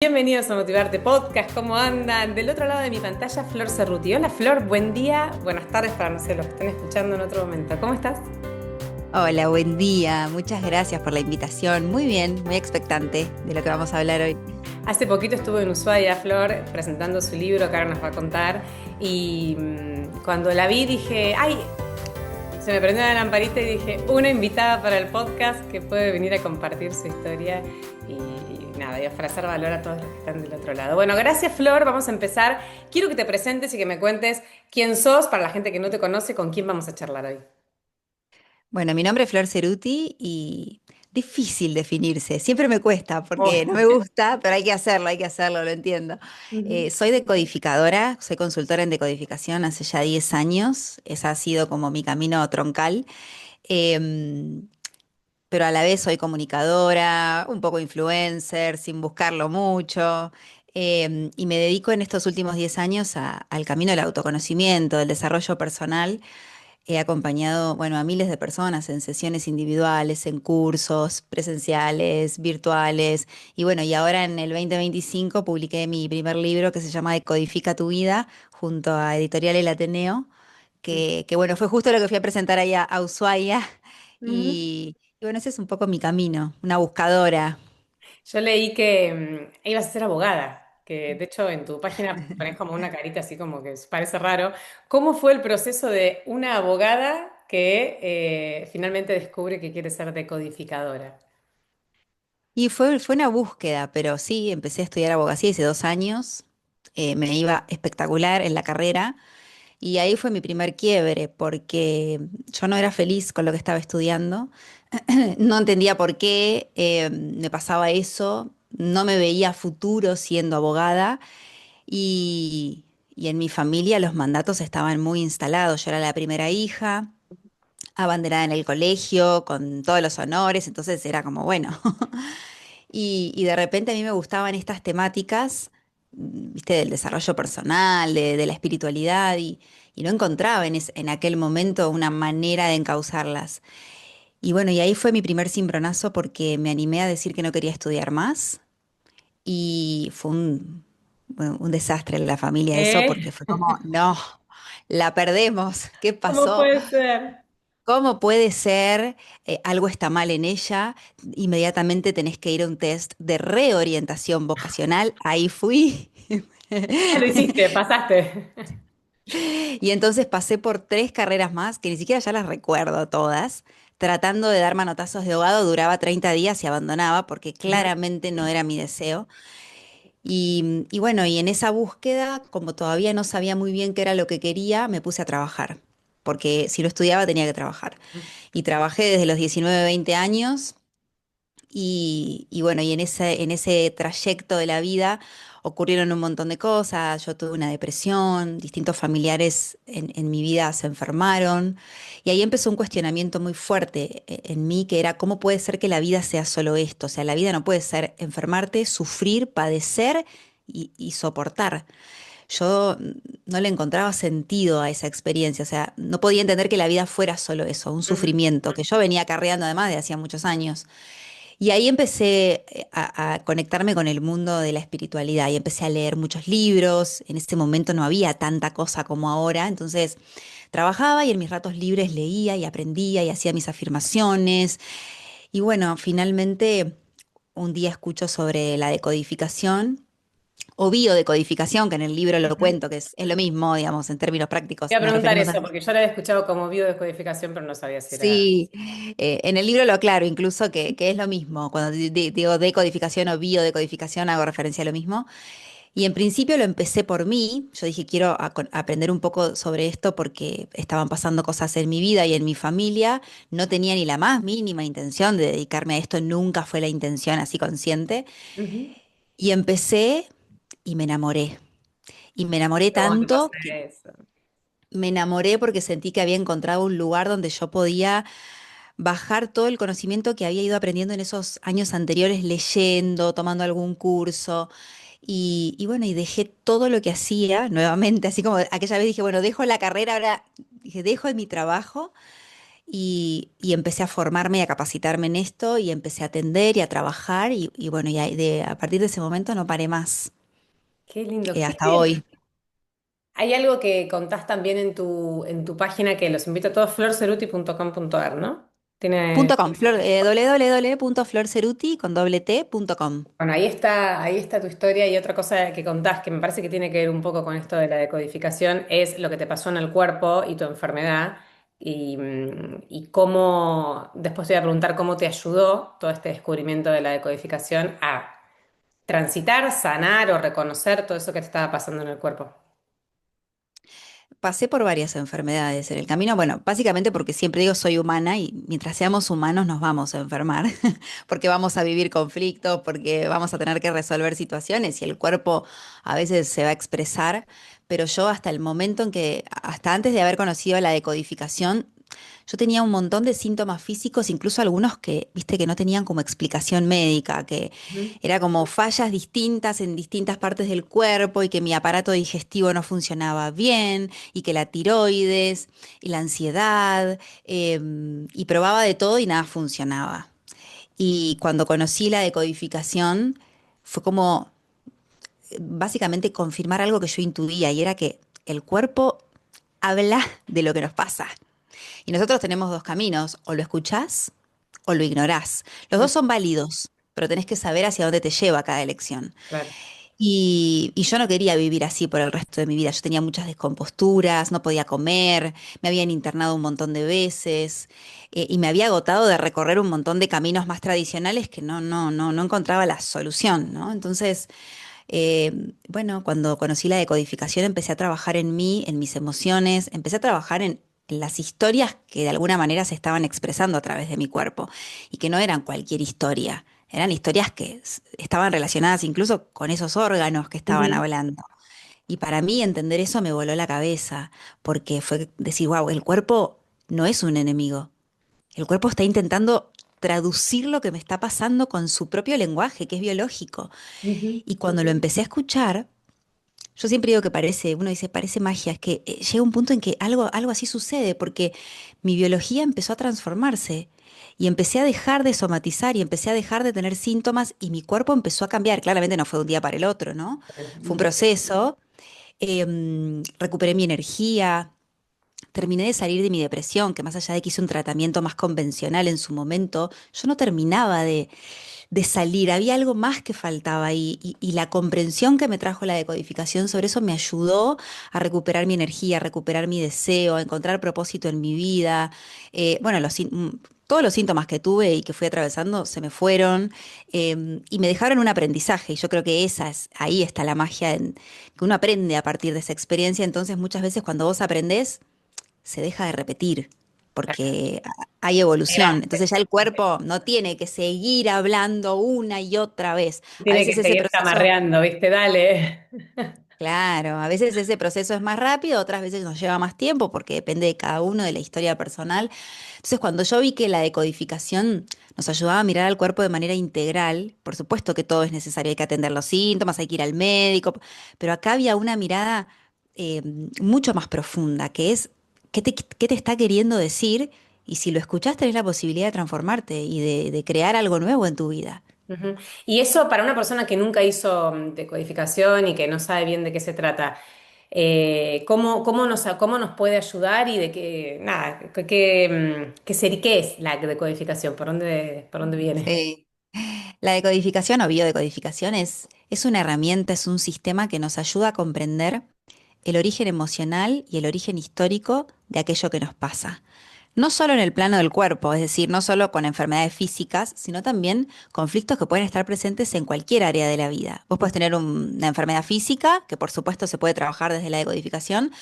Bienvenidos a Motivarte Podcast, ¿cómo andan? Del otro lado de mi pantalla, Flor Cerruti. Hola Flor, buen día, buenas tardes para no sé, los que estén escuchando en otro momento. ¿Cómo estás? Hola, buen día. Muchas gracias por la invitación. Muy bien, muy expectante de lo que vamos a hablar hoy. Hace poquito estuvo en Ushuaia, Flor, presentando su libro que ahora nos va a contar. Y cuando la vi dije, ¡ay! Se me prendió la lamparita y dije, una invitada para el podcast que puede venir a compartir su historia y nada, y ofrecer valor a todos los que están del otro lado. Bueno, gracias Flor, vamos a empezar. Quiero que te presentes y que me cuentes quién sos para la gente que no te conoce, con quién vamos a charlar hoy. Bueno, mi nombre es Flor Ceruti y difícil definirse. Siempre me cuesta Oh. porque no me gusta, pero hay que hacerlo, lo entiendo. Ujú. Soy decodificadora, soy consultora en decodificación hace ya 10 años. Ese ha sido como mi camino troncal. Em, pero a la vez soy comunicadora, un poco influencer, sin buscarlo mucho. Y me dedico en estos últimos 10 años al camino del autoconocimiento, del desarrollo personal. He acompañado, bueno, a miles de personas en sesiones individuales, en cursos presenciales, virtuales. Y bueno, y ahora en el 2025 publiqué mi primer libro que se llama Decodifica tu vida, junto a Editorial El Ateneo, que bueno, fue justo lo que fui a presentar allá a Ushuaia. Ujú. Y bueno, ese es un poco mi camino, una buscadora. Yo leí que ibas a ser abogada, que de hecho en tu página pones como una carita así como que parece raro. ¿Cómo fue el proceso de una abogada que finalmente descubre que quiere ser decodificadora? Y fue una búsqueda, pero sí, empecé a estudiar abogacía hace 2 años. Me iba espectacular en la carrera. Y ahí fue mi primer quiebre, porque yo no era feliz con lo que estaba estudiando, no entendía por qué me pasaba eso, no me veía futuro siendo abogada y en mi familia los mandatos estaban muy instalados. Yo era la primera hija, abanderada en el colegio, con todos los honores, entonces era como, bueno. Y de repente a mí me gustaban estas temáticas, viste, del desarrollo personal, de la espiritualidad, y no encontraba en aquel momento una manera de encauzarlas. Y bueno, y ahí fue mi primer cimbronazo porque me animé a decir que no quería estudiar más, y fue bueno, un desastre en la familia eso, ¿Qué? porque fue como, no, la perdemos, ¿qué ¿Cómo pasó? puede ser? ¿Cómo puede ser? Algo está mal en ella. Inmediatamente tenés que ir a un test de reorientación vocacional. Ahí fui. Ah, lo hiciste, pasaste. Y entonces pasé por 3 carreras más, que ni siquiera ya las recuerdo todas, tratando de dar manotazos de ahogado. Duraba 30 días y abandonaba porque Ujú. claramente no era mi deseo. Y bueno, y en esa búsqueda, como todavía no sabía muy bien qué era lo que quería, me puse a trabajar, porque si lo estudiaba tenía que trabajar. Y trabajé desde los 19 20 años y bueno, y en ese trayecto de la vida ocurrieron un montón de cosas. Yo tuve una depresión, distintos familiares en mi vida se enfermaron y ahí empezó un cuestionamiento muy fuerte en mí, que era cómo puede ser que la vida sea solo esto. O sea, la vida no puede ser enfermarte, sufrir, padecer y soportar. Yo no le encontraba sentido a esa experiencia, o sea, no podía entender que la vida fuera solo eso, un Ujú. sufrimiento que yo venía acarreando además de hacía muchos años. Y ahí empecé a conectarme con el mundo de la espiritualidad y empecé a leer muchos libros. En ese momento no había tanta cosa como ahora, entonces trabajaba y en mis ratos libres leía y aprendía y hacía mis afirmaciones. Y bueno, finalmente un día escucho sobre la decodificación o biodecodificación, que en el libro lo Ujú. cuento, que es lo mismo, digamos, en términos Te prácticos, iba a nos preguntar referimos eso, a... porque yo lo había escuchado como biodescodificación, pero no sabía si era. Sí, en el libro lo aclaro, incluso que es lo mismo. Cuando digo decodificación o biodecodificación, hago referencia a lo mismo. Y en principio lo empecé por mí. Yo dije, quiero aprender un poco sobre esto porque estaban pasando cosas en mi vida y en mi familia. No tenía ni la más mínima intención de dedicarme a esto, nunca fue la intención así consciente. Ujú. Y empecé y me enamoré. Y me enamoré ¿Cómo te pasa tanto que eso? me enamoré porque sentí que había encontrado un lugar donde yo podía bajar todo el conocimiento que había ido aprendiendo en esos años anteriores, leyendo, tomando algún curso. Y bueno, y dejé todo lo que hacía nuevamente, así como aquella vez dije, bueno, dejo la carrera, ahora dije, dejo mi trabajo y empecé a formarme y a capacitarme en esto y empecé a atender y a trabajar y bueno, a partir de ese momento no paré más, Qué lindo. hasta hoy. Hay algo que contás también en tu página que los invito a todos, florceruti.com.ar, ¿no? Tiene, www.florceruti con doble t.com. bueno, ahí está tu historia y otra cosa que contás que me parece que tiene que ver un poco con esto de la decodificación es lo que te pasó en el cuerpo y tu enfermedad y cómo, después te voy a preguntar cómo te ayudó todo este descubrimiento de la decodificación a transitar, sanar o reconocer todo eso que te estaba pasando en el cuerpo. Pasé por varias enfermedades en el camino, bueno, básicamente porque siempre digo soy humana y mientras seamos humanos nos vamos a enfermar, porque vamos a vivir conflictos, porque vamos a tener que resolver situaciones y el cuerpo a veces se va a expresar, pero yo hasta el momento en que, hasta antes de haber conocido la decodificación, yo tenía un montón de síntomas físicos, incluso algunos que, viste, que no tenían como explicación médica, que Ujú, era como fallas distintas en distintas partes del cuerpo y que mi aparato digestivo no funcionaba bien y que la tiroides y la ansiedad y probaba de todo y nada funcionaba. Y cuando conocí la decodificación fue como básicamente confirmar algo que yo intuía y era que el cuerpo habla de lo que nos pasa. Y nosotros tenemos dos caminos, o lo escuchás o lo ignorás. Los ujú, dos son válidos, pero tenés que saber hacia dónde te lleva cada elección. claro. Y yo no quería vivir así por el resto de mi vida. Yo tenía muchas descomposturas, no podía comer, me habían internado un montón de veces y me había agotado de recorrer un montón de caminos más tradicionales que no encontraba la solución, ¿no? Entonces, bueno, cuando conocí la decodificación empecé a trabajar en mí, en mis emociones, empecé a trabajar en las historias que de alguna manera se estaban expresando a través de mi cuerpo y que no eran cualquier historia, eran historias que estaban relacionadas incluso con esos órganos que estaban Ujú, hablando. Y para mí entender eso me voló la cabeza, porque fue decir, wow, el cuerpo no es un enemigo, el cuerpo está intentando traducir lo que me está pasando con su propio lenguaje, que es biológico. ujú, Y cuando lo empecé a escuchar, yo siempre digo que parece, uno dice, parece magia, es que llega un punto en que algo así sucede, porque mi biología empezó a transformarse y empecé a dejar de somatizar y empecé a dejar de tener síntomas y mi cuerpo empezó a cambiar. Claramente no fue de un día para el otro, ¿no? Fue un ujú, proceso. Recuperé mi energía, terminé de salir de mi depresión, que más allá de que hice un tratamiento más convencional en su momento, yo no terminaba de salir, había algo más que faltaba y la comprensión que me trajo la decodificación sobre eso me ayudó a recuperar mi energía, a recuperar mi deseo, a encontrar propósito en mi vida. Bueno, todos los síntomas que tuve y que fui atravesando se me fueron y me dejaron un aprendizaje y yo creo que ahí está la magia que uno aprende a partir de esa experiencia, entonces muchas veces cuando vos aprendés se deja de repetir claro. porque hay evolución. Entonces ya el cuerpo no tiene que seguir hablando una y otra vez. A Tiene que veces ese seguir proceso, camarreando, ¿viste? Dale. claro, a veces ese proceso es más rápido, otras veces nos lleva más tiempo porque depende de cada uno, de la historia personal. Entonces cuando yo vi que la decodificación nos ayudaba a mirar al cuerpo de manera integral, por supuesto que todo es necesario, hay que atender los síntomas, hay que ir al médico, pero acá había una mirada eh, mucho más profunda, que es qué te está queriendo decir y si lo escuchás tenés la posibilidad de transformarte y de crear algo nuevo en tu vida. Ujú. Y eso para una persona que nunca hizo decodificación y que no sabe bien de qué se trata, cómo nos puede ayudar y de qué, nada, qué es la decodificación? Por dónde viene? Sí. La decodificación o biodecodificación es una herramienta, es un sistema que nos ayuda a comprender el origen emocional y el origen histórico de aquello que nos pasa. No solo en el plano del cuerpo, es decir, no solo con enfermedades físicas, sino también conflictos que pueden estar presentes en cualquier área de la vida. Vos podés tener una enfermedad física, que por supuesto se puede trabajar desde la decodificación,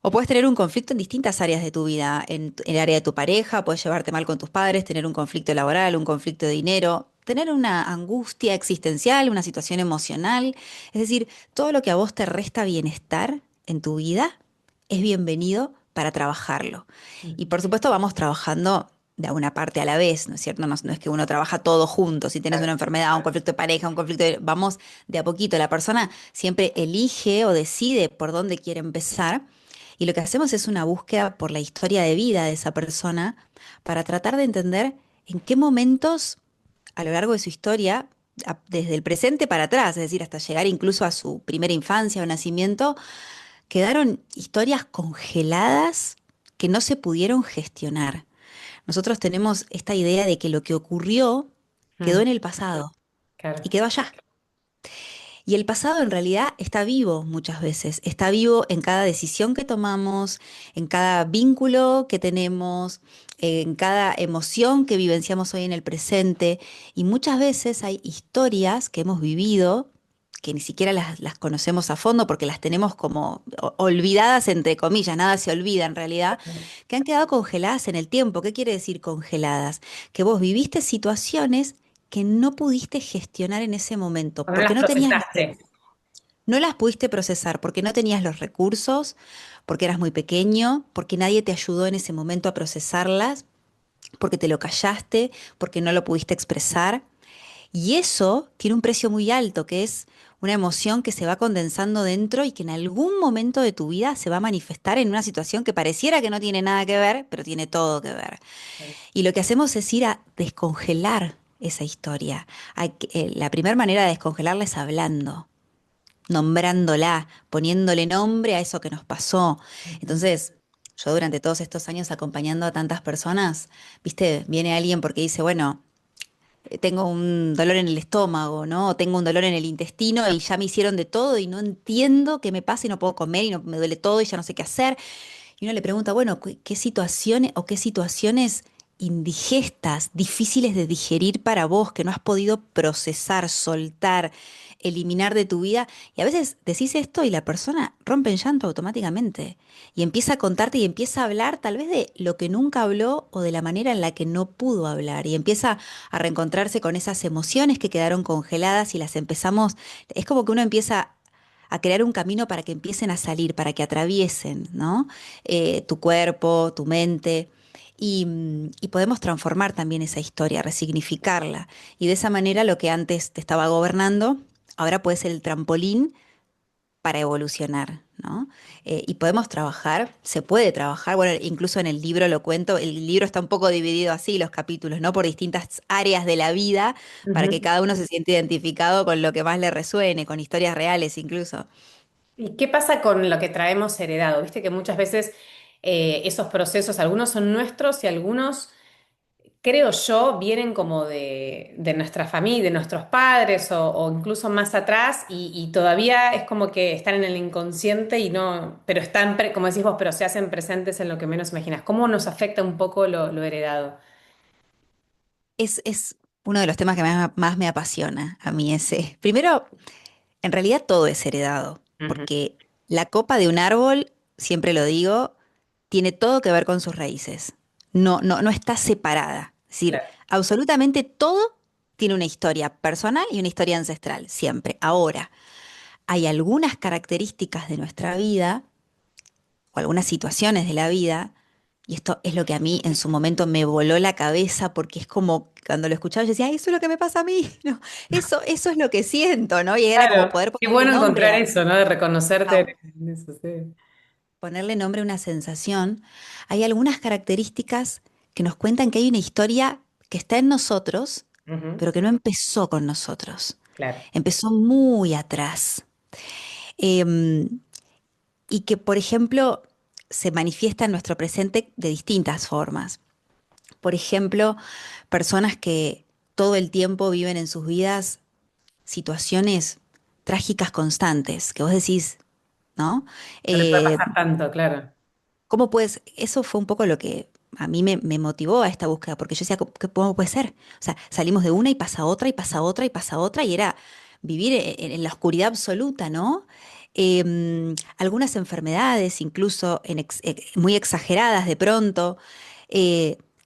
o puedes tener un conflicto en distintas áreas de tu vida, en el área de tu pareja, puedes llevarte mal con tus padres, tener un conflicto laboral, un conflicto de dinero, tener una angustia existencial, una situación emocional. Es decir, todo lo que a vos te resta bienestar en tu vida es bienvenido para trabajarlo. Y Ujú. por supuesto vamos trabajando de una parte a la vez, ¿no es cierto? No es que uno trabaja todo junto, si tienes una enfermedad, un conflicto de pareja, un conflicto vamos de a poquito. La persona siempre elige o decide por dónde quiere empezar, Y lo que hacemos es una búsqueda por la historia de vida de esa persona para tratar de entender en qué momentos a lo largo de su historia, desde el presente para atrás, es decir, hasta llegar incluso a su primera infancia o nacimiento, quedaron historias congeladas que no se pudieron gestionar. Nosotros tenemos esta idea de que lo que ocurrió quedó Mm, en el pasado y claro. quedó allá. Y el pasado en realidad está vivo muchas veces, está vivo en cada decisión que tomamos, en cada vínculo que tenemos, en cada emoción que vivenciamos hoy en el presente. Y muchas veces hay historias que hemos vivido que ni siquiera las conocemos a fondo porque las tenemos como olvidadas, entre comillas, nada se olvida en realidad, que han quedado congeladas en el tiempo. ¿Qué quiere decir congeladas? Que vos viviste situaciones que no pudiste gestionar en ese momento, Cuando no porque las no tenías procesaste. no las pudiste procesar, porque no tenías los recursos, porque eras muy pequeño, porque nadie te ayudó en ese momento a procesarlas, porque te lo callaste, porque no lo pudiste expresar. Y eso tiene un precio muy alto, que es una emoción que se va condensando dentro y que en algún momento de tu vida se va a manifestar en una situación que pareciera que no tiene nada que ver, pero tiene todo que ver. Y lo que hacemos es ir a descongelar esa historia. La primera manera de descongelarla es hablando, nombrándola, poniéndole nombre a eso que nos pasó. Ujú. Entonces, yo durante todos estos años acompañando a tantas personas, viste, viene alguien porque dice, bueno, tengo un dolor en el estómago, ¿no? O tengo un dolor en el intestino y ya me hicieron de todo y no entiendo qué me pasa y no puedo comer y no, me duele todo y ya no sé qué hacer. Y uno le pregunta, bueno, ¿qué situaciones o qué situaciones indigestas, difíciles de digerir para vos, que no has podido procesar, soltar, eliminar de tu vida? Y a veces decís esto y la persona rompe en llanto automáticamente y empieza a contarte y empieza a hablar tal vez de lo que nunca habló o de la manera en la que no pudo hablar y empieza a reencontrarse con esas emociones que quedaron congeladas y las empezamos, es como que uno empieza a crear un camino para que empiecen a salir, para que atraviesen, ¿no? Tu cuerpo, tu mente. Y podemos transformar también esa historia, resignificarla. Y de esa manera lo que antes te estaba gobernando, ahora puede ser el trampolín para evolucionar, ¿no? Y podemos trabajar, se puede trabajar, bueno, incluso en el libro lo cuento, el libro está un poco dividido así, los capítulos, ¿no? Por distintas áreas de la vida, para que Ujú. cada uno se sienta identificado con lo que más le resuene, con historias reales incluso. ¿Y qué pasa con lo que traemos heredado? Viste que muchas veces esos procesos, algunos son nuestros y algunos, creo yo, vienen como de nuestra familia, de nuestros padres o incluso más atrás y todavía es como que están en el inconsciente y no, pero están, como decís vos, pero se hacen presentes en lo que menos imaginas. ¿Cómo nos afecta un poco lo heredado? Es uno de los temas que más me apasiona a mí ese. Primero, en realidad todo es heredado, Ujú. porque la copa de un árbol, siempre lo digo, tiene todo que ver con sus raíces. No está separada. Es decir, Claro. absolutamente todo tiene una historia personal y una historia ancestral, siempre. Ahora, hay algunas características de nuestra vida o algunas situaciones de la vida, y esto es lo que a mí en su momento me voló la cabeza porque es como cuando lo escuchaba yo decía, "Ay, eso es lo que me pasa a mí, no, eso es lo que siento, ¿no? Y era como Claro, poder qué ponerle bueno nombre encontrar eso, ¿no? De reconocerte a- en eso, sí. ponerle nombre a una sensación. Hay algunas características que nos cuentan que hay una historia que está en nosotros, Ujú. pero que no empezó con nosotros, Claro. empezó muy atrás. Em, y que, por ejemplo, se manifiesta en nuestro presente de distintas formas. Por ejemplo, personas que todo el tiempo viven en sus vidas situaciones trágicas constantes, que vos decís, ¿no? No le puede Eh, pasar tanto, claro. ¿Cómo puedes? Eso fue un poco lo que a mí me motivó a esta búsqueda, porque yo decía, ¿cómo puede ser? O sea, salimos de una y pasa otra y pasa otra y pasa otra, y era vivir en la oscuridad absoluta, ¿no? Algunas enfermedades, incluso muy exageradas de pronto,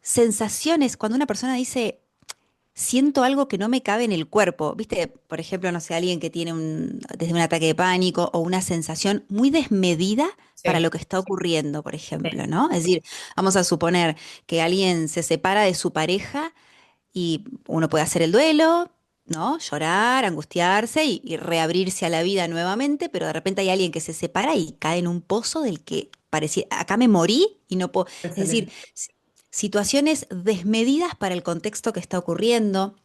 sensaciones, cuando una persona dice, siento algo que no me cabe en el cuerpo. ¿Viste? Por ejemplo, no sé, alguien que tiene desde un ataque de pánico o una sensación muy desmedida para Sí, lo que está ocurriendo, por sí. ejemplo, ¿no? Es decir, vamos a suponer que alguien se separa de su pareja y uno puede hacer el duelo, ¿no? Llorar, angustiarse y reabrirse a la vida nuevamente, pero de repente hay alguien que se separa y cae en un pozo del que parecía, acá me morí y no puedo. Es decir, Excelente. situaciones desmedidas para el contexto que está ocurriendo.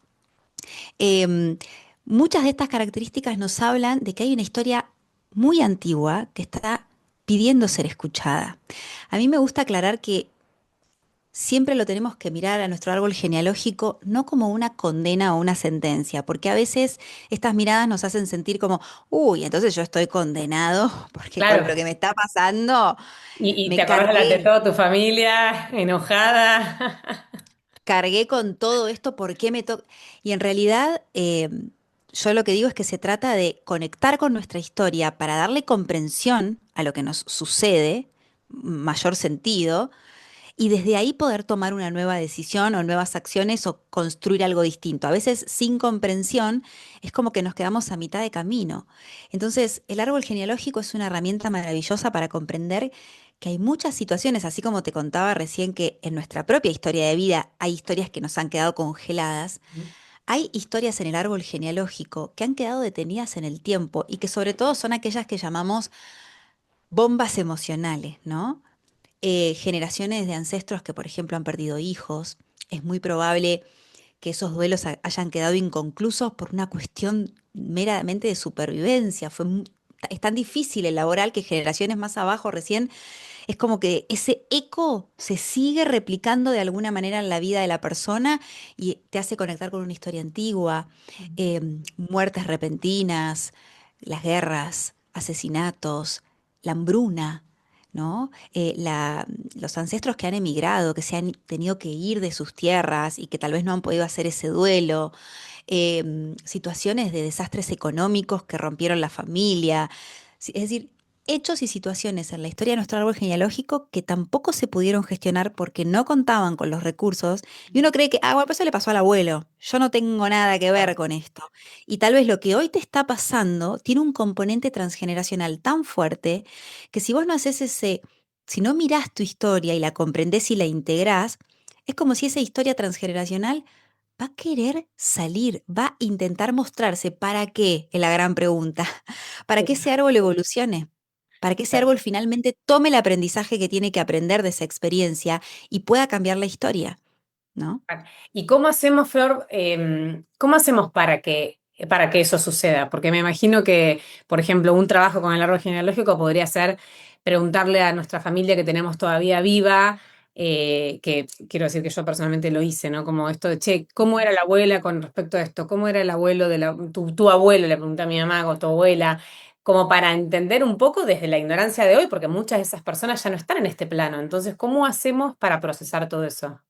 Em, Muchas de estas características nos hablan de que hay una historia muy antigua que está pidiendo ser escuchada. A mí me gusta aclarar que siempre lo tenemos que mirar a nuestro árbol genealógico no como una condena o una sentencia, porque a veces estas miradas nos hacen sentir como, uy, entonces yo estoy condenado porque con lo Claro. que me está pasando Y te me acordás de cargué, toda tu familia enojada. cargué con todo esto, ¿por qué me toca? Y en realidad yo lo que digo es que se trata de conectar con nuestra historia para darle comprensión a lo que nos sucede, mayor sentido y desde ahí poder tomar una nueva decisión o nuevas acciones o construir algo distinto. A veces sin comprensión es como que nos quedamos a mitad de camino. Entonces, el árbol genealógico es una herramienta maravillosa para comprender que hay muchas situaciones, así como te contaba recién que en nuestra propia historia de vida hay historias que nos han quedado congeladas. Hay historias en el árbol genealógico que han quedado detenidas en el tiempo y que sobre todo son aquellas que llamamos bombas emocionales, ¿no? Generaciones de ancestros que, por ejemplo, han perdido hijos. Es muy probable que esos duelos hayan quedado inconclusos por una cuestión meramente de supervivencia. Es tan difícil elaborar que generaciones más abajo recién es como que ese eco se sigue replicando de alguna manera en la vida de la persona y te hace conectar con una historia antigua, muertes repentinas, las guerras, asesinatos, la hambruna, ¿no? Los ancestros que han emigrado, que se han tenido que ir de sus tierras y que tal vez no han podido hacer ese duelo, situaciones de desastres económicos que rompieron la familia. Es decir, hechos y situaciones en la historia de nuestro árbol genealógico que tampoco se pudieron gestionar porque no contaban con los recursos y uno cree que, ah, bueno, pues eso le pasó al abuelo, yo no tengo nada que ver con esto. Y tal vez lo que hoy te está pasando tiene un componente transgeneracional tan fuerte que si vos no haces si no mirás tu historia y la comprendés y la integrás, es como si esa historia transgeneracional va a querer salir, va a intentar mostrarse. ¿Para qué? Es la gran pregunta. Para que ese árbol evolucione, para que ese árbol finalmente tome el aprendizaje que tiene que aprender de esa experiencia y pueda cambiar la historia, ¿no? ¿Y cómo hacemos, Flor, cómo hacemos para que eso suceda? Porque me imagino que, por ejemplo, un trabajo con el árbol genealógico podría ser preguntarle a nuestra familia que tenemos todavía viva, que quiero decir que yo personalmente lo hice, ¿no? Como esto de, che, ¿cómo era la abuela con respecto a esto? ¿Cómo era el abuelo de tu abuelo? Le pregunté a mi mamá o tu abuela, como para entender un poco desde la ignorancia de hoy, porque muchas de esas personas ya no están en este plano. Entonces, ¿cómo hacemos para procesar todo eso?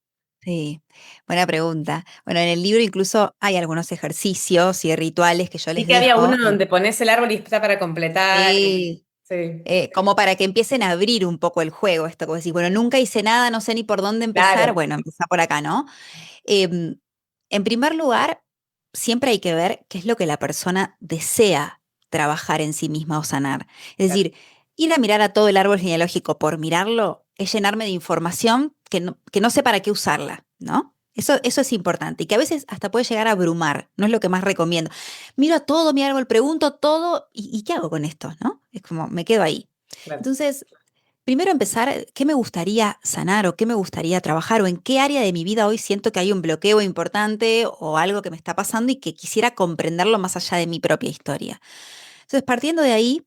Sí, buena pregunta. Bueno, en el libro incluso hay algunos ejercicios y rituales que yo Vi les que había dejo. uno donde pones el árbol y está para completar. Sí, Sí, como para que empiecen a abrir un poco el juego, esto, como decir, bueno, nunca hice nada, no sé ni por dónde empezar, claro. bueno, empezá por acá, ¿no? Em, en primer lugar, siempre hay que ver qué es lo que la persona desea trabajar en sí misma o sanar. Es Claro. decir, ir a mirar a todo el árbol genealógico por mirarlo es llenarme de información que no sé para qué usarla, ¿no? Eso es importante y que a veces hasta puede llegar a abrumar, no es lo que más recomiendo. Miro a todo mi árbol, pregunto todo y ¿qué hago con esto? ¿No? Es como, me quedo ahí. Claro. Entonces, primero empezar, ¿qué me gustaría sanar o qué me gustaría trabajar o en qué área de mi vida hoy siento que hay un bloqueo importante o algo que me está pasando y que quisiera comprenderlo más allá de mi propia historia? Entonces, partiendo de ahí,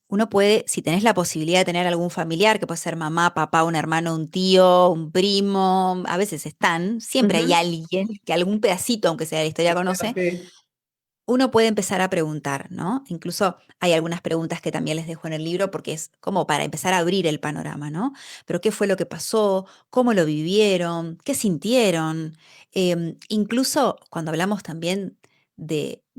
uno puede, si tenés la posibilidad de tener algún familiar, que puede ser mamá, papá, un hermano, un tío, un primo, a veces están, siempre hay Ujú. alguien que algún pedacito, aunque sea de la historia, Claro, conoce, sí. uno puede empezar a preguntar, ¿no? Incluso hay algunas preguntas que también les dejo en el libro porque es como para empezar a abrir el panorama, ¿no? Pero ¿qué fue lo que pasó? ¿Cómo lo vivieron? ¿Qué sintieron? Incluso cuando hablamos también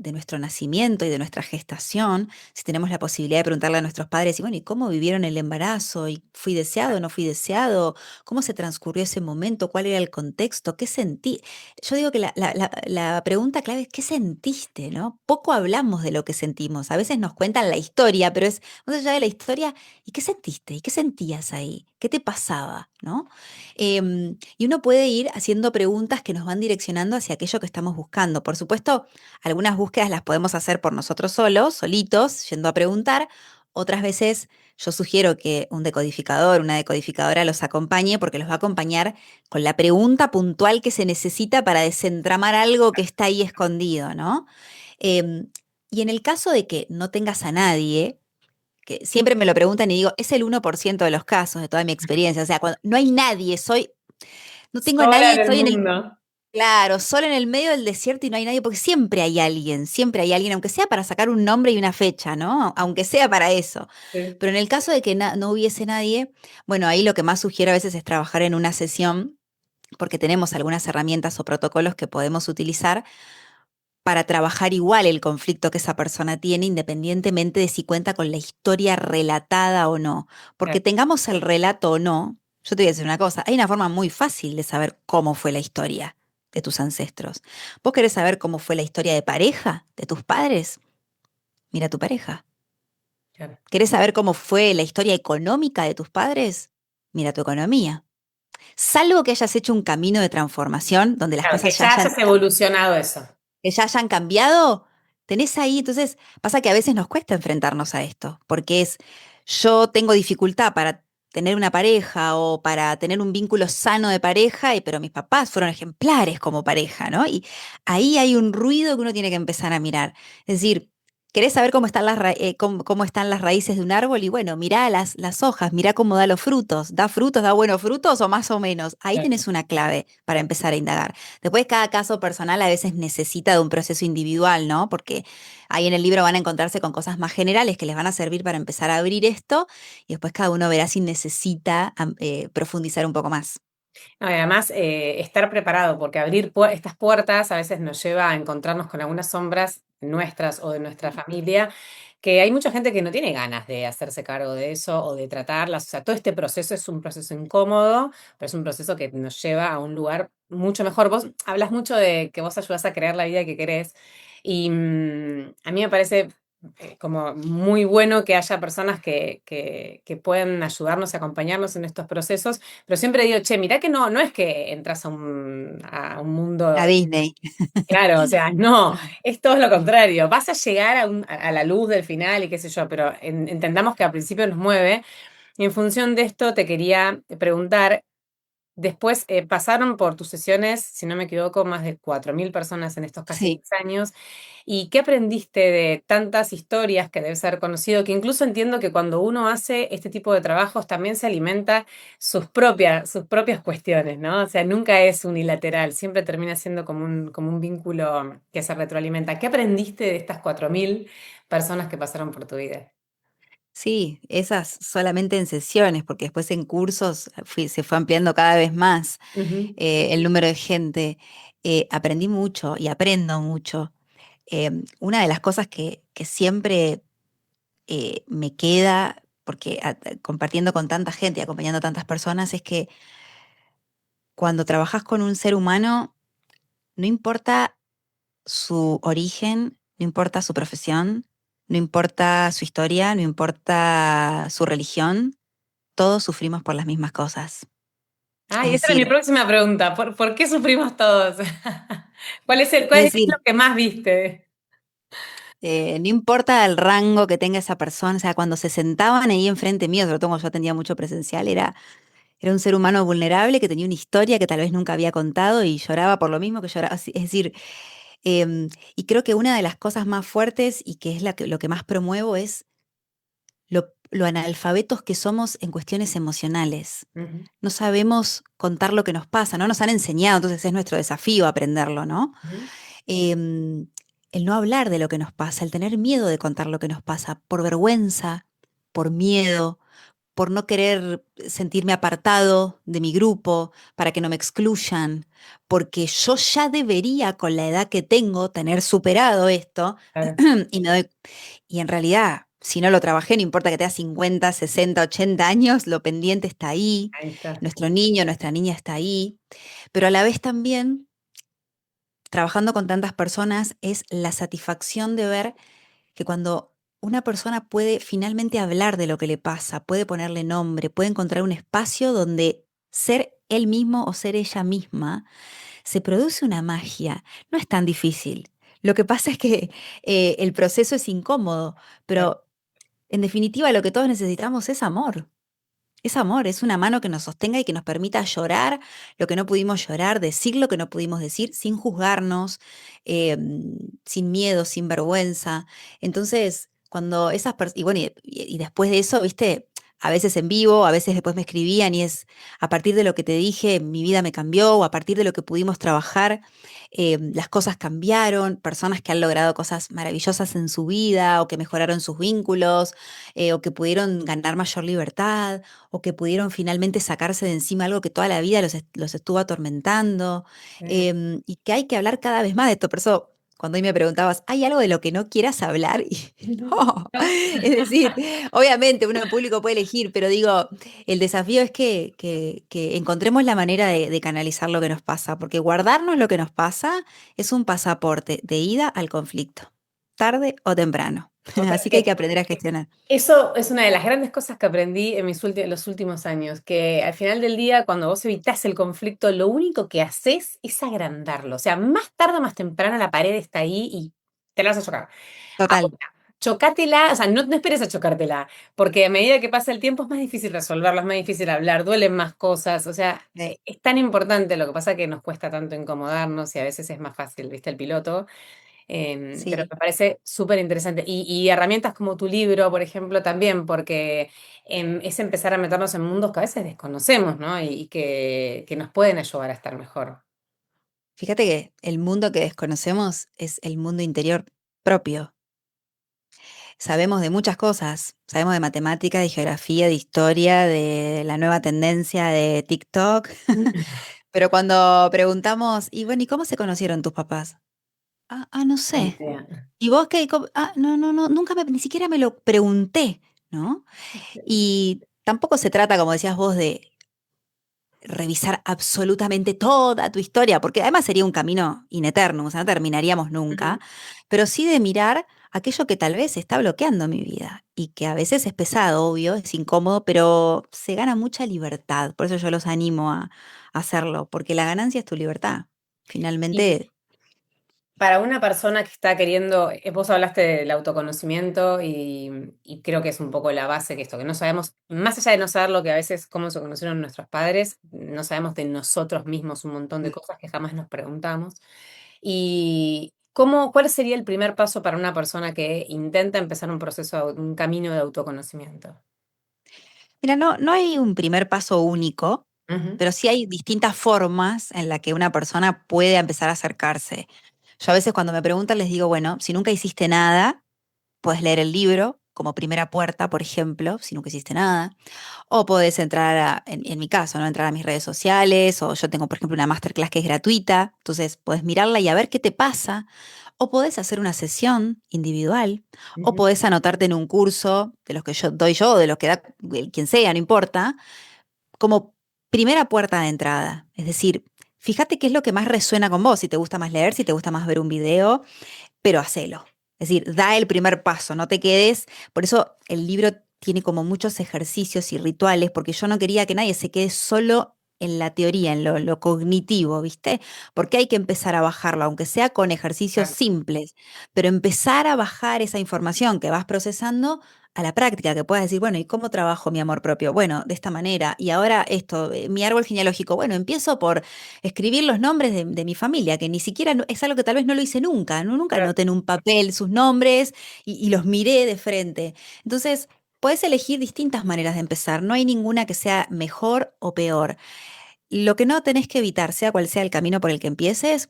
de nuestro nacimiento y de nuestra gestación, si tenemos la posibilidad de preguntarle a nuestros padres, y bueno, ¿y cómo vivieron el embarazo? ¿Y fui deseado o no fui deseado? ¿Cómo se transcurrió ese momento? ¿Cuál era el contexto? ¿Qué sentí? Yo digo que la pregunta clave es ¿qué sentiste? ¿No? Poco hablamos de lo que sentimos. A veces nos cuentan la historia, pero es más allá de la historia, ¿y qué sentiste? ¿Y qué sentías ahí? ¿Qué te pasaba? ¿No? Y uno puede ir haciendo preguntas que nos van direccionando hacia aquello que estamos buscando. Por supuesto, algunas búsquedas las podemos hacer por nosotros solos, solitos, yendo a preguntar. Otras veces yo sugiero que un decodificador, una decodificadora los acompañe porque los va a acompañar con la pregunta puntual que se necesita para desentramar algo que está ahí escondido, ¿no? Em, y en el caso de que no tengas a nadie, que siempre me lo preguntan y digo, es el 1% de los casos de toda mi experiencia, o sea, cuando no hay nadie, no tengo a Sola nadie, en el estoy en el, mundo. claro, solo en el medio del desierto y no hay nadie, porque siempre hay alguien, aunque sea para sacar un nombre y una fecha, ¿no? Aunque sea para eso. Sí. Pero en el caso de que no hubiese nadie, bueno, ahí lo que más sugiero a veces es trabajar en una sesión, porque tenemos algunas herramientas o protocolos que podemos utilizar para trabajar igual el conflicto que esa persona tiene, independientemente de si cuenta con la historia relatada o no. Porque tengamos el relato o no, yo te voy a decir una cosa, hay una forma muy fácil de saber cómo fue la historia de tus ancestros. ¿Vos querés saber cómo fue la historia de pareja de tus padres? Mira a tu pareja. Claro. ¿Querés saber cómo fue la historia económica de tus padres? Mira tu economía. Salvo que hayas hecho un camino de transformación donde las Claro, que cosas ya ya hayan hayas evolucionado eso. que ya hayan cambiado, tenés ahí. Entonces, pasa que a veces nos cuesta enfrentarnos a esto, porque yo tengo dificultad para tener una pareja o para tener un vínculo sano de pareja, pero mis papás fueron ejemplares como pareja, ¿no? Y ahí hay un ruido que uno tiene que empezar a mirar. Es decir, ¿querés saber cómo están cómo están las raíces de un árbol? Y bueno, mirá las hojas, mirá cómo da los frutos. ¿Da frutos, da buenos frutos o más o menos? Ahí Claro. tenés una clave para empezar a indagar. Después, cada caso personal a veces necesita de un proceso individual, ¿no? Porque ahí en el libro van a encontrarse con cosas más generales que les van a servir para empezar a abrir esto y después cada uno verá si necesita profundizar un poco más. No, y además, estar preparado, porque abrir estas puertas a veces nos lleva a encontrarnos con algunas sombras nuestras o de nuestra familia, que hay mucha gente que no tiene ganas de hacerse cargo de eso o de tratarlas. O sea, todo este proceso es un proceso incómodo, pero es un proceso que nos lleva a un lugar mucho mejor. Vos hablas mucho de que vos ayudás a crear la vida que querés y a mí me parece como muy bueno que haya personas que puedan ayudarnos y acompañarnos en estos procesos, pero siempre digo, che, mirá que no es que entras a un A mundo, Disney. claro, o sea, no, es todo lo contrario, vas a llegar a la luz del final y qué sé yo, pero entendamos que al principio nos mueve, y en función de esto te quería preguntar. Después pasaron por tus sesiones, si no me equivoco, más de 4.000 personas en estos casi Sí. 10 años. ¿Y qué aprendiste de tantas historias que debes haber conocido? Que incluso entiendo que cuando uno hace este tipo de trabajos también se alimenta sus propias cuestiones, ¿no? O sea, nunca es unilateral, siempre termina siendo como un vínculo que se retroalimenta. ¿Qué aprendiste de estas 4.000 personas que pasaron por tu vida? Sí, esas solamente en sesiones, porque después en cursos se fue ampliando cada vez más Ujú. el número de gente. Aprendí mucho y aprendo mucho. Una de las cosas que siempre me queda, porque compartiendo con tanta gente y acompañando a tantas personas, es que cuando trabajas con un ser humano, no importa su origen, no importa su profesión, no importa su historia, no importa su religión, todos sufrimos por las mismas cosas. Es Ay, esa era mi decir, próxima pregunta. ¿Por qué sufrimos todos? ¿Cuál es es lo decir, que más viste? no importa el rango que tenga esa persona, o sea, cuando se sentaban ahí enfrente mío, sobre todo cuando yo atendía mucho presencial, era un ser humano vulnerable que tenía una historia que tal vez nunca había contado y lloraba por lo mismo que lloraba. Es decir, y creo que una de las cosas más fuertes y que es lo que más promuevo es lo analfabetos que somos en cuestiones emocionales. Ujú, No sabemos contar lo que nos pasa, no nos han enseñado, entonces es nuestro desafío aprenderlo, ¿no? ujú. Em, el no hablar de lo que nos pasa, el tener miedo de contar lo que nos pasa, por vergüenza, por miedo, por no querer sentirme apartado de mi grupo, para que no me excluyan, porque yo ya debería, con la edad que tengo, tener superado esto, Claro, y me doy, y en realidad, si no lo trabajé, no importa que tenga 50, 60, 80 años, lo pendiente está ahí, ahí está. nuestro niño, nuestra niña está ahí, pero a la vez también, trabajando con tantas personas, es la satisfacción de ver que cuando una persona puede finalmente hablar de lo que le pasa, puede ponerle nombre, puede encontrar un espacio donde ser él mismo o ser ella misma, se produce una magia. No es tan difícil. Lo que pasa es que el proceso es incómodo, Claro. pero en definitiva lo que todos necesitamos es amor. Es amor, es una mano que nos sostenga y que nos permita llorar lo que no pudimos llorar, decir lo que no pudimos decir, sin juzgarnos, sin miedo, sin vergüenza. Entonces, cuando esas personas, y bueno, y después de eso, viste, a veces en vivo, a veces después me escribían y es a partir de lo que te dije, mi vida me cambió, o a partir de lo que pudimos trabajar, las cosas cambiaron, personas que han logrado cosas maravillosas en su vida, o que mejoraron sus vínculos, o que pudieron ganar mayor libertad o que pudieron finalmente sacarse de encima algo que toda la vida los estuvo atormentando, Sí. y que hay que hablar cada vez más de esto. Por eso, cuando hoy me preguntabas, ¿hay algo de lo que no quieras hablar? Y no, No. es decir, obviamente uno en público puede elegir, pero digo, el desafío es que encontremos la manera de canalizar lo que nos pasa, porque guardarnos lo que nos pasa es un pasaporte de ida al conflicto, tarde o temprano. Así que hay que aprender a gestionar. Eso es una de las grandes cosas que aprendí en los últimos años, que al final del día, cuando vos evitás el conflicto, lo único que haces es agrandarlo. O sea, más tarde o más temprano la pared está ahí y te la vas a chocar. Total. Ahora, chocátela, o sea, no esperes a chocártela, porque a medida que pasa el tiempo es más difícil resolverlo, es más difícil hablar, duelen más cosas. O sea, es tan importante, lo que pasa que nos cuesta tanto incomodarnos y a veces es más fácil, ¿viste? El piloto. Pero Sí. me parece súper interesante. Y herramientas como tu libro, por ejemplo, también, porque es empezar a meternos en mundos que a veces desconocemos, ¿no? Y que nos pueden ayudar a estar mejor. Fíjate que el mundo que desconocemos es el mundo interior propio. Sabemos de muchas cosas, sabemos de matemática, de geografía, de historia, de la nueva tendencia de TikTok, pero cuando preguntamos, y bueno, ¿y cómo se conocieron tus papás? No Ni sé. idea. ¿Y vos qué? No, no, no, nunca ni siquiera me lo pregunté, ¿no? Y tampoco se trata, como decías vos, de revisar absolutamente toda tu historia, porque además sería un camino ineterno, o sea, no terminaríamos nunca, Ujú. pero sí de mirar aquello que tal vez está bloqueando mi vida y que a veces es pesado, obvio, es incómodo, pero se gana mucha libertad. Por eso yo los animo a hacerlo, porque la ganancia es tu libertad. Y Finalmente, para una persona que está queriendo, vos hablaste del autoconocimiento y creo que es un poco la base que esto, que no sabemos, más allá de no saber lo que a veces, cómo se conocieron nuestros padres, no sabemos de nosotros mismos un montón de mm, cosas que jamás nos preguntamos. ¿Y cuál sería el primer paso para una persona que intenta empezar un proceso, un camino de autoconocimiento? mira, no hay un primer paso único, Ujú, pero sí hay distintas formas en las que una persona puede empezar a acercarse. Yo a veces cuando me preguntan les digo, bueno, si nunca hiciste nada, puedes leer el libro como primera puerta, por ejemplo, si nunca hiciste nada. O podés entrar en mi caso, ¿no? Entrar a mis redes sociales, o yo tengo, por ejemplo, una masterclass que es gratuita, entonces podés mirarla y a ver qué te pasa. O podés hacer una sesión individual, o ujú. podés anotarte en un curso de los que yo doy yo, o de los que da quien sea, no importa, como primera puerta de entrada. Es decir, fíjate qué es lo que más resuena con vos, si te gusta más leer, si te gusta más ver un video, pero hacelo. Es decir, da el primer paso, no te quedes. Por eso el libro tiene como muchos ejercicios y rituales, porque yo no quería que nadie se quede solo en la teoría, en lo cognitivo, ¿viste? Porque hay que empezar a bajarlo, aunque sea con ejercicios Claro. simples, pero empezar a bajar esa información que vas procesando a la práctica, que puedas decir, bueno, ¿y cómo trabajo mi amor propio? Bueno, de esta manera. Y ahora esto, mi árbol genealógico. Bueno, empiezo por escribir los nombres de mi familia, que ni siquiera es algo que tal vez no lo hice nunca, nunca Claro. anoté en un papel sus nombres y los miré de frente. Entonces, puedes elegir distintas maneras de empezar, no hay ninguna que sea mejor o peor. Lo que no tenés que evitar, sea cual sea el camino por el que empieces,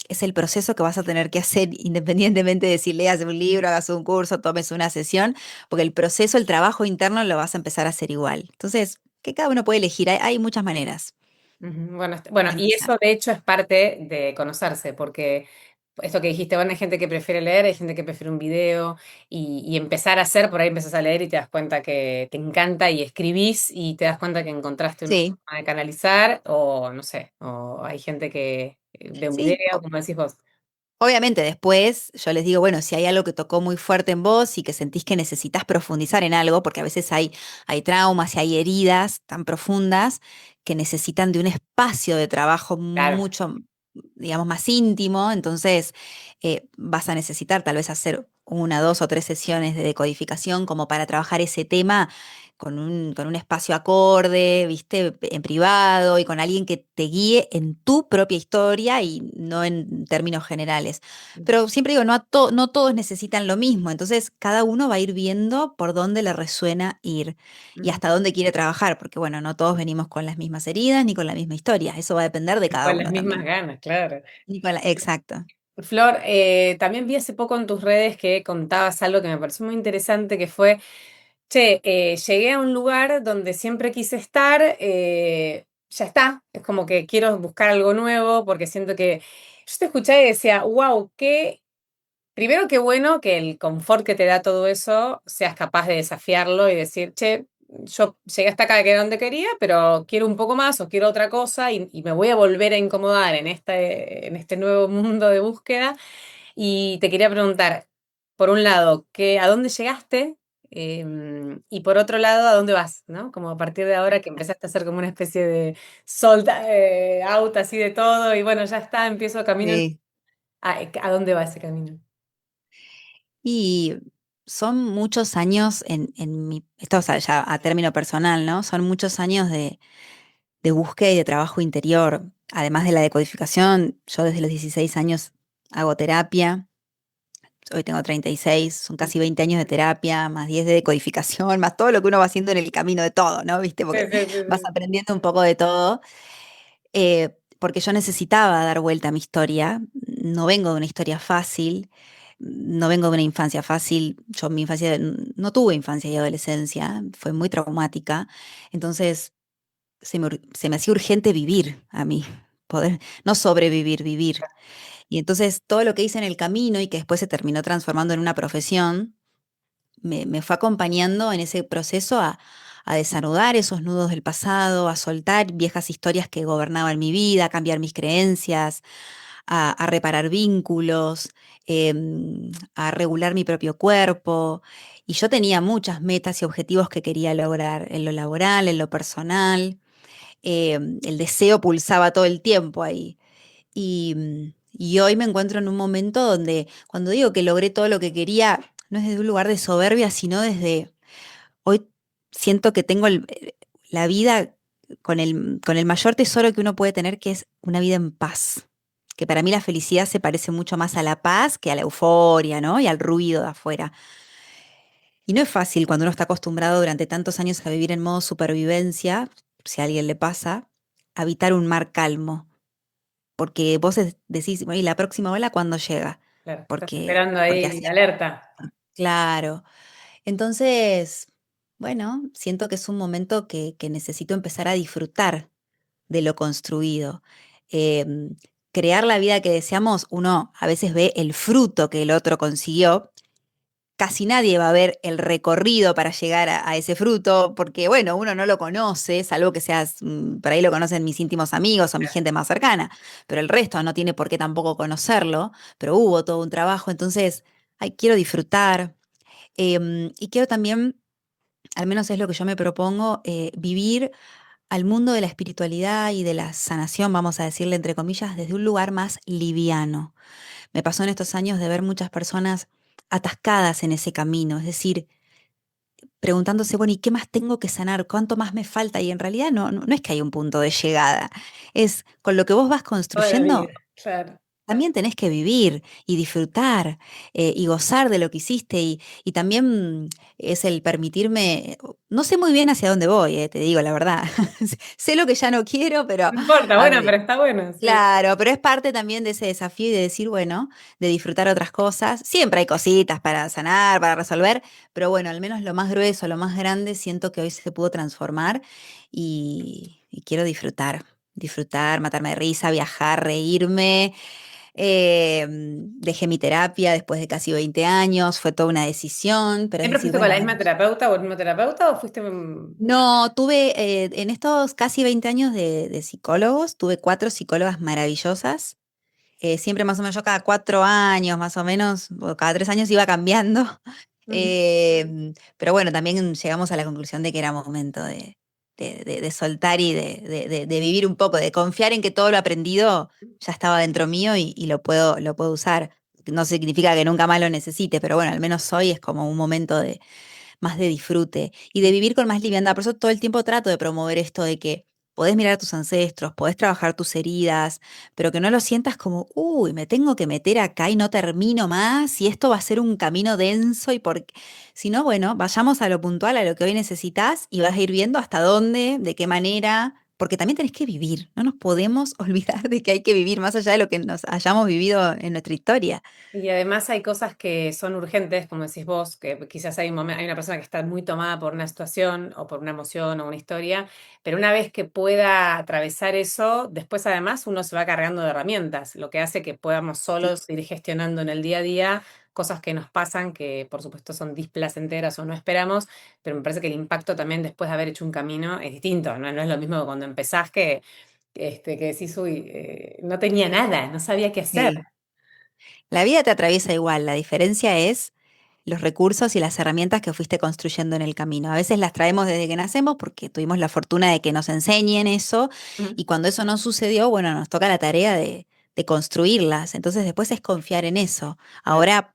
es el proceso que vas a tener que hacer independientemente de si leas un libro, hagas un curso, tomes una sesión, porque el proceso, el trabajo interno lo vas a empezar a hacer igual. Entonces, que cada uno puede elegir, hay muchas maneras Ujú. Bueno, de y empezar. eso de hecho es parte de conocerse, porque esto que dijiste, bueno, hay gente que prefiere leer, hay gente que prefiere un video, y empezar a hacer, por ahí empezás a leer y te das cuenta que te encanta y escribís y te das cuenta que encontraste una Sí, forma de canalizar, o no sé, o hay gente que ve un sí. video, como decís vos. Obviamente después yo les digo, bueno, si hay algo que tocó muy fuerte en vos y que sentís que necesitas profundizar en algo, porque a veces hay traumas y hay heridas tan profundas que necesitan de un espacio de trabajo Claro. mucho, digamos, más íntimo, entonces vas a necesitar tal vez hacer una, dos o tres sesiones de decodificación como para trabajar ese tema con un espacio acorde, viste, en privado y con alguien que te guíe en tu propia historia y no en términos generales. Pero siempre digo, no todos necesitan lo mismo, entonces cada uno va a ir viendo por dónde le resuena ir y Ujú. hasta dónde quiere trabajar, porque bueno, no todos venimos con las mismas heridas ni con la misma historia, eso va a depender de Y cada con las uno mismas también. ganas, claro. Exacto. Flor, también vi hace poco en tus redes que contabas algo que me pareció muy interesante, que fue, che, llegué a un lugar donde siempre quise estar, ya está, es como que quiero buscar algo nuevo porque siento que yo te escuché y decía, wow, primero qué bueno que el confort que te da todo eso seas capaz de desafiarlo y decir, che, yo llegué hasta acá que era donde quería, pero quiero un poco más o quiero otra cosa y me voy a volver a incomodar en este nuevo mundo de búsqueda. Y te quería preguntar, por un lado, ¿a dónde llegaste? Y por otro lado, ¿a dónde vas? ¿No? Como a partir de ahora que empezaste a hacer como una especie de sold out así de todo y bueno, ya está, empiezo camino. Sí. ¿A dónde va ese camino? Y son muchos años esto o sea, ya a término personal, ¿no? Son muchos años de búsqueda y de trabajo interior. Además de la decodificación, yo desde los 16 años hago terapia. Hoy tengo 36, son casi 20 años de terapia, más 10 de decodificación, más todo lo que uno va haciendo en el camino de todo, ¿no? ¿Viste? Sí, Porque sí, sí, vas sí. aprendiendo un poco de todo. Porque yo necesitaba dar vuelta a mi historia. No vengo de una historia fácil, no vengo de una infancia fácil. Yo mi infancia no tuve infancia y adolescencia, fue muy traumática. Entonces se me hacía urgente vivir a mí, poder, no sobrevivir, vivir. Y entonces todo lo que hice en el camino y que después se terminó transformando en una profesión, me fue acompañando en ese proceso a desanudar esos nudos del pasado, a soltar viejas historias que gobernaban mi vida, a cambiar mis creencias, a reparar vínculos, a regular mi propio cuerpo. Y yo tenía muchas metas y objetivos que quería lograr en lo laboral, en lo personal. El deseo pulsaba todo el tiempo ahí. Y hoy me encuentro en un momento donde cuando digo que logré todo lo que quería, no es desde un lugar de soberbia, sino desde hoy siento que tengo la vida con el mayor tesoro que uno puede tener, que es una vida en paz. Que para mí la felicidad se parece mucho más a la paz que a la euforia, ¿no? Y al ruido de afuera. Y no es fácil cuando uno está acostumbrado durante tantos años a vivir en modo supervivencia, si a alguien le pasa, habitar un mar calmo porque vos decís, "Bueno, ¿y la próxima ola cuándo llega?" Claro, estás esperando Porque ahí, así, alerta. claro. Entonces, bueno, siento que es un momento que necesito empezar a disfrutar de lo construido. Em, Crear la vida que deseamos, uno a veces ve el fruto que el otro consiguió. Casi nadie va a ver el recorrido para llegar a ese fruto, porque bueno, uno no lo conoce, salvo que seas, por ahí lo conocen mis íntimos amigos o mi gente más cercana, pero el resto no tiene por qué tampoco conocerlo, pero hubo todo un trabajo, entonces, ay, quiero disfrutar y quiero también, al menos es lo que yo me propongo, vivir al mundo de la espiritualidad y de la sanación, vamos a decirle entre comillas, desde un lugar más liviano. Me pasó en estos años de ver muchas personas atascadas en ese camino, es decir, preguntándose, bueno, ¿y qué más tengo que sanar? ¿Cuánto más me falta? Y en realidad no es que hay un punto de llegada, es con lo que vos vas Toda la vida, construyendo, claro. también tenés que vivir y disfrutar y gozar de lo que hiciste y también es el permitirme, no sé muy bien hacia dónde voy, te digo la verdad. Sé lo que ya no quiero, pero No importa, a bueno, ver, pero está bueno, sí. claro, pero es parte también de ese desafío y de decir, bueno, de disfrutar otras cosas. Siempre hay cositas para sanar, para resolver, pero bueno, al menos lo más grueso, lo más grande, siento que hoy se pudo transformar y quiero disfrutar, disfrutar, matarme de risa, viajar, reírme. Dejé mi terapia después de casi 20 años, fue toda una decisión, pero es ¿Siempre decir, fuiste con bueno, la misma terapeuta o el mismo terapeuta o fuiste... no, tuve en estos casi 20 años de psicólogos, tuve 4 psicólogas maravillosas. Siempre más o menos yo cada 4 años, más o menos, o cada 3 años iba cambiando. Ujú. Pero bueno, también llegamos a la conclusión de que era momento de soltar y de vivir un poco, de confiar en que todo lo aprendido ya estaba dentro mío y lo puedo usar. No significa que nunca más lo necesite, pero bueno, al menos hoy es como un momento más de disfrute y de vivir con más liviandad. Por eso todo el tiempo trato de promover esto de que podés mirar a tus ancestros, podés trabajar tus heridas, pero que no lo sientas como, uy, me tengo que meter acá y no termino más y esto va a ser un camino denso y porque, si no, bueno, vayamos a lo puntual, a lo que hoy necesitas y vas a ir viendo hasta dónde, de qué manera. Porque también tenés que vivir, no nos podemos olvidar de que hay que vivir más allá de lo que nos hayamos vivido en nuestra historia. Y además hay cosas que son urgentes, como decís vos, que quizás hay hay una persona que está muy tomada por una situación o por una emoción o una historia, pero una vez que pueda atravesar eso, después además uno se va cargando de herramientas, lo que hace que podamos Sí, solos ir gestionando en el día a día cosas que nos pasan, que por supuesto son displacenteras o no esperamos, pero me parece que el impacto también después de haber hecho un camino es distinto, ¿no? No es lo mismo que cuando empezás que decís, uy, no tenía nada, no sabía qué hacer. sí. La vida te atraviesa igual, la diferencia es los recursos y las herramientas que fuiste construyendo en el camino. A veces las traemos desde que nacemos porque tuvimos la fortuna de que nos enseñen eso Ujú. y cuando eso no sucedió, bueno, nos toca la tarea de construirlas. Entonces después es confiar en eso. Claro.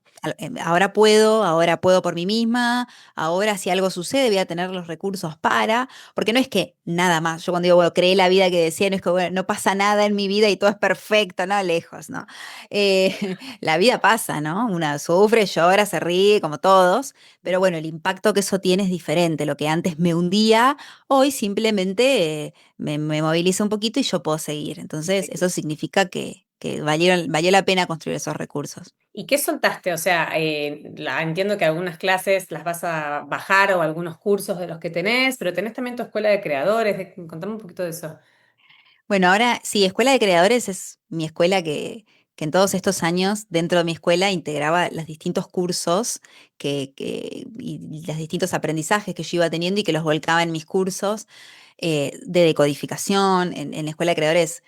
Ahora puedo por mí misma, ahora si algo sucede voy a tener los recursos porque no es que nada más, yo cuando digo, bueno, creé la vida que decía, no es que, bueno, no pasa nada en mi vida y todo es perfecto, no, lejos, ¿no? La vida pasa, ¿no? Una sufre, llora, se ríe, como todos, pero bueno, el impacto que eso tiene es diferente. Lo que antes me hundía, hoy simplemente me moviliza un poquito y yo puedo seguir. Entonces, eso significa que valió la pena construir esos recursos. ¿Y qué soltaste? O sea, entiendo que algunas clases las vas a bajar o algunos cursos de los que tenés, pero tenés también tu escuela de creadores. Contame un poquito de eso. Bueno, ahora sí, Escuela de Creadores es mi escuela que en todos estos años, dentro de mi escuela, integraba los distintos cursos y los distintos aprendizajes que yo iba teniendo y que los volcaba en mis cursos de decodificación. En la Escuela de Creadores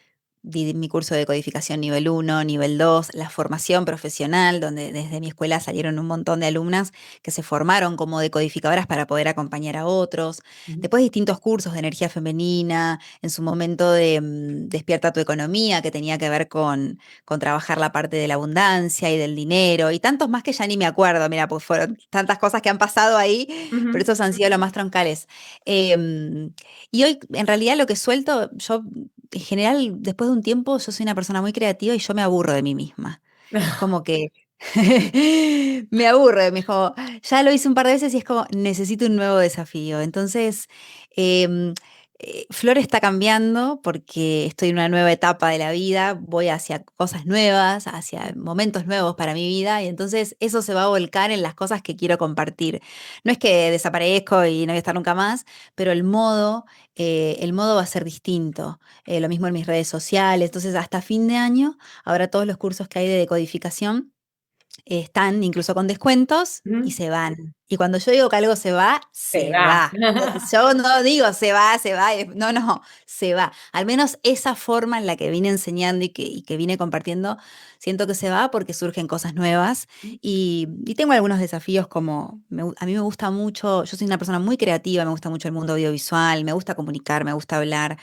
di mi curso de decodificación nivel 1, nivel 2, la formación profesional, donde desde mi escuela salieron un montón de alumnas que se formaron como decodificadoras para poder acompañar a otros. Ujú. Después distintos cursos de energía femenina, en su momento de Despierta tu economía, que tenía que ver con trabajar la parte de la abundancia y del dinero, y tantos más que ya ni me acuerdo, mira, pues fueron tantas cosas que han pasado ahí, pero Ujú. esos han sido los más troncales. Y hoy, en realidad, lo que suelto, yo, en general, después de un tiempo, yo soy una persona muy creativa y yo me aburro de mí misma. Es como que me aburre, me dijo, ya lo hice un par de veces y es como, necesito un nuevo desafío. Entonces, em, Flor está cambiando porque estoy en una nueva etapa de la vida, voy hacia cosas nuevas, hacia momentos nuevos para mi vida y entonces eso se va a volcar en las cosas que quiero compartir. No es que desaparezco y no voy a estar nunca más, pero el modo va a ser distinto. Lo mismo en mis redes sociales. Entonces, hasta fin de año, ahora todos los cursos que hay de decodificación están incluso con descuentos y Ujú. se van. Y cuando yo digo que algo se va, Se se va. va. Yo no digo se va, no, no, se va. Al menos esa forma en la que vine enseñando y que vine compartiendo, siento que se va porque surgen cosas nuevas y tengo algunos desafíos como, a mí me gusta mucho, yo soy una persona muy creativa, me gusta mucho el mundo audiovisual, me gusta comunicar, me gusta hablar.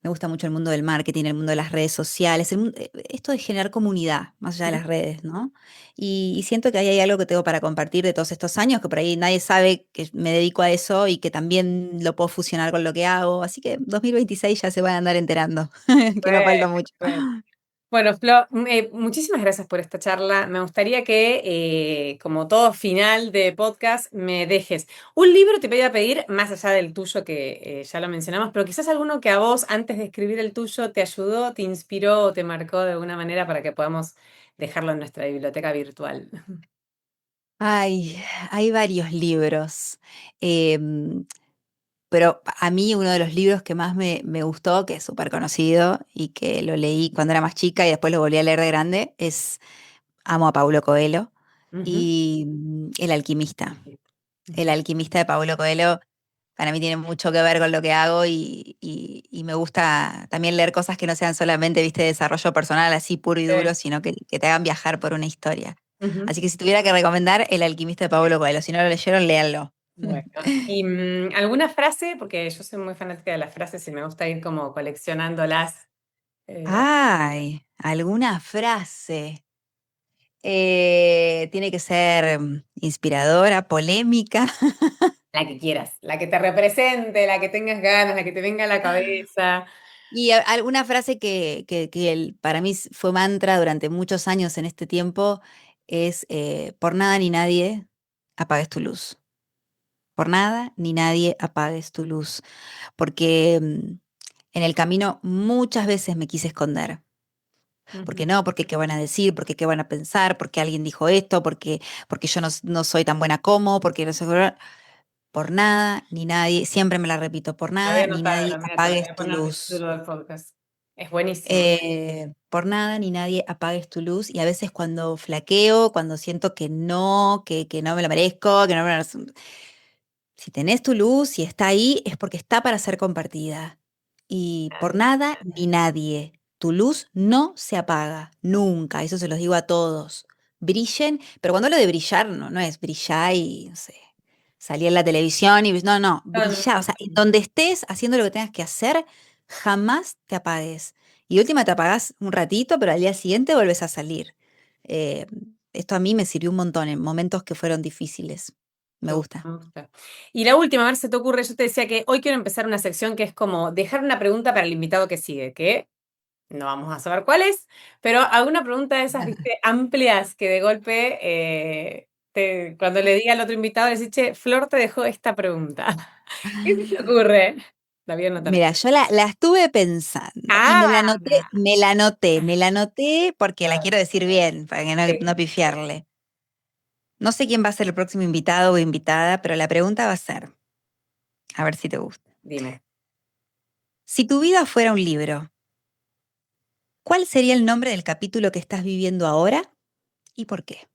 Me gusta mucho el mundo del marketing, el mundo de las redes sociales, esto de generar comunidad, más allá de las redes, ¿no? Y siento que ahí hay algo que tengo para compartir de todos estos años, que por ahí nadie sabe que me dedico a eso y que también lo puedo fusionar con lo que hago. Así que 2026 ya se van a andar enterando, que no Bueno, falta mucho. bueno. Bueno, Flo, muchísimas gracias por esta charla. Me gustaría que, como todo final de podcast, me dejes un libro, te voy a pedir, más allá del tuyo que ya lo mencionamos, pero quizás alguno que a vos, antes de escribir el tuyo, te ayudó, te inspiró o te marcó de alguna manera para que podamos dejarlo en nuestra biblioteca virtual. Ay, hay varios libros. em, pero a mí uno de los libros que más me gustó, que es súper conocido y que lo leí cuando era más chica y después lo volví a leer de grande, es Amo a Paulo Coelho Ujú. y El alquimista. El Ujú. alquimista de Paulo Coelho para mí tiene mucho que ver con lo que hago y me gusta también leer cosas que no sean solamente, viste, desarrollo personal así puro y duro, Sí. sino que te hagan viajar por una historia. Ujú. Así que si tuviera que recomendar El alquimista de Paulo Coelho, si no lo leyeron, léanlo. Bueno, y alguna frase, porque yo soy muy fanática de las frases y me gusta ir como coleccionándolas. eh, Ay, alguna frase. Tiene que ser inspiradora, polémica. La que quieras, la que te represente, la que tengas ganas, la que te venga a la cabeza. Y alguna frase que para mí fue mantra durante muchos años en este tiempo es, por nada ni nadie apagues tu luz. Por nada ni nadie apagues tu luz. Porque en el camino muchas veces me quise esconder. Porque Ujú. no, porque qué van a decir, porque qué van a pensar, porque alguien dijo esto, porque yo no soy tan buena como, porque no sé, por nada ni nadie, siempre me la repito, por La voy a nada ni anotar nadie ahora, mira, te lo voy apagues a tu poner de luz. título del podcast. Es buenísimo. Por nada ni nadie apagues tu luz y a veces cuando flaqueo, cuando siento que no me lo merezco, que no me lo... Si tenés tu luz y está ahí, es porque está para ser compartida. Y por nada ni nadie. Tu luz no se apaga, nunca. Eso se los digo a todos. Brillen, pero cuando hablo de brillar, no es brillar y, no sé, salir en la televisión y no, No, no, brilla. O sea, en donde estés haciendo lo que tengas que hacer, jamás te apagues. Y de última te apagás un ratito, pero al día siguiente vuelves a salir. Eh, Esto a mí me sirvió un montón en momentos que fueron difíciles. Me qué bueno, gusta. me gusta. Y la última, a ver, se te ocurre, yo te decía que hoy quiero empezar una sección que es como dejar una pregunta para el invitado que sigue, que no vamos a saber cuál es, pero alguna pregunta de esas, viste, amplias que de golpe, cuando le diga al otro invitado, le decís, che, Flor te dejó esta pregunta. ¿Qué se te ocurre? La voy a anotar. Mira, yo la estuve pensando y Ah, me la anoté porque la ah, quiero decir bien, para que sí, no pifiarle. No sé quién va a ser el próximo invitado o invitada, pero la pregunta va a ser, a ver si te gusta. dime, Si tu vida fuera un libro, ¿cuál sería el nombre del capítulo que estás viviendo ahora y por qué?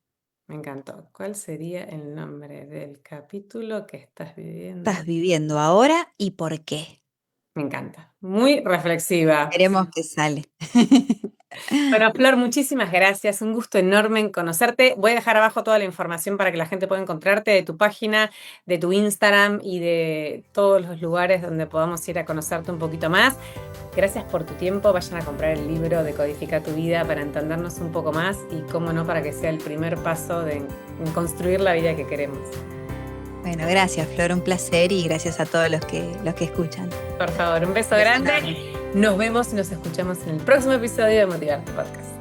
me encantó. ¿Cuál sería el nombre del capítulo que estás viviendo? Estás viviendo ahora y por qué. Me encanta. Muy reflexiva. Veremos qué sale. Bueno, Flor, muchísimas gracias. Un gusto enorme en conocerte. Voy a dejar abajo toda la información para que la gente pueda encontrarte de tu página, de tu Instagram y de todos los lugares donde podamos ir a conocerte un poquito más. Gracias por tu tiempo. Vayan a comprar el libro de Codifica tu vida para entendernos un poco más y, cómo no, para que sea el primer paso en construir la vida que queremos. Bueno, gracias, Flor, un placer y gracias a todos los que escuchan. Por favor, un beso Beso grande. enorme. Nos vemos y nos escuchamos en el próximo episodio de Motivarte Podcast.